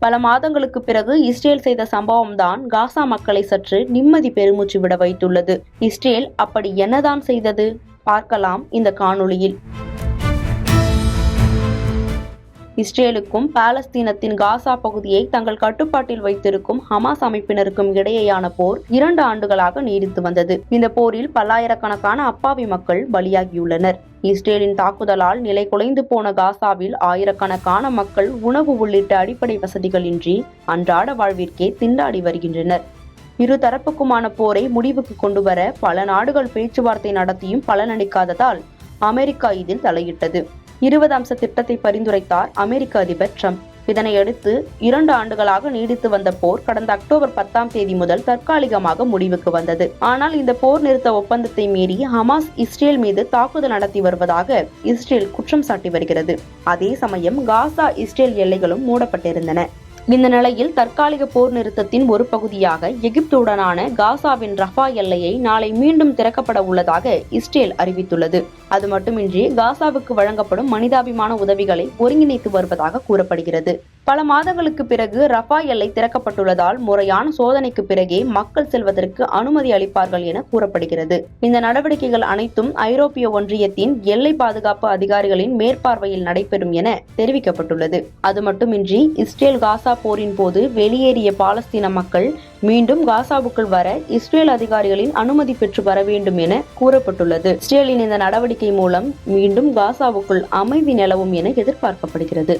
பல மாதங்களுக்கு பிறகு இஸ்ரேல் செய்த சம்பவம்தான் காசா மக்களை சற்று நிம்மதி பெருமூச்சு விட வைத்துள்ளது. இஸ்ரேல் அப்படி என்னதான் செய்தது பார்க்கலாம் இந்த காணொளியில். இஸ்ரேலுக்கும் பாலஸ்தீனத்தின் காசா பகுதியை தங்கள் கட்டுப்பாட்டில் வைத்திருக்கும் ஹமாஸ் அமைப்பினருக்கும் இடையேயான போர் 2 ஆண்டுகளாக நீடித்து வந்தது. இந்த போரில் பல்லாயிரக்கணக்கான அப்பாவி மக்கள் பலியாகியுள்ளனர். இஸ்ரேலின் தாக்குதலால் நிலை குலைந்து போன காசாவில் ஆயிரக்கணக்கான மக்கள் உணவு உள்ளிட்ட அடிப்படை வசதிகளின்றி அன்றாட வாழ்விற்கே திண்டாடி வருகின்றனர். இரு தரப்புக்குமான போரை முடிவுக்கு கொண்டுவர பல நாடுகள் பேச்சுவார்த்தை நடத்தியும் பலனளிக்காததால் அமெரிக்கா இதில் தலையிட்டது. 20 அம்ச திட்டத்தை பரிந்துரைத்தார் அமெரிக்க அதிபர் ட்ரம்ப். இதனையடுத்து 2 ஆண்டுகளாக நீடித்து வந்த போர் கடந்த அக்டோபர் 10 முதல் தற்காலிகமாக முடிவுக்கு வந்தது. ஆனால் இந்த போர் நிறுத்த ஒப்பந்தத்தை மீறி ஹமாஸ் இஸ்ரேல் மீது தாக்குதல் நடத்தி வருவதாக இஸ்ரேல் குற்றம் சாட்டி வருகிறது. அதே சமயம் காசா இஸ்ரேல் எல்லைகளும் மூடப்பட்டிருந்தன. இந்த நிலையில் தற்காலிக போர் நிறுத்தத்தின் ஒரு பகுதியாக எகிப்துடனான காசாவின் ரஃபா எல்லையை நாளை மீண்டும் திறக்கப்பட உள்ளதாக இஸ்ரேல் அறிவித்துள்ளது. அது மட்டுமின்றி காசாவுக்கு வழங்கப்படும் மனிதாபிமான உதவிகளை ஒருங்கிணைத்து வருவதாக கூறப்படுகிறது. பல மாதங்களுக்கு பிறகு ரஃபா எல்லை திறக்கப்பட்டுள்ளதால் முறையான சோதனைக்கு பிறகே மக்கள் செல்வதற்கு அனுமதி அளிப்பார்கள் என கூறப்படுகிறது. இந்த நடவடிக்கைகள் அனைத்தும் ஐரோப்பிய ஒன்றியத்தின் எல்லை பாதுகாப்பு அதிகாரிகளின் மேற்பார்வையில் நடைபெறும் என தெரிவிக்கப்பட்டுள்ளது. அது மட்டுமின்றி இஸ்ரேல் காசா போரின் போது வெளியேறிய பாலஸ்தீன மக்கள் மீண்டும் காசாவுக்குள் வர இஸ்ரேல் அதிகாரிகளின் அனுமதி பெற்று வர வேண்டும் என கூறப்பட்டுள்ளது. இஸ்ரேலின் இந்த நடவடிக்கை மூலம் மீண்டும் காசாவுக்குள் அமைதி நிலவும் என எதிர்பார்க்கப்படுகிறது.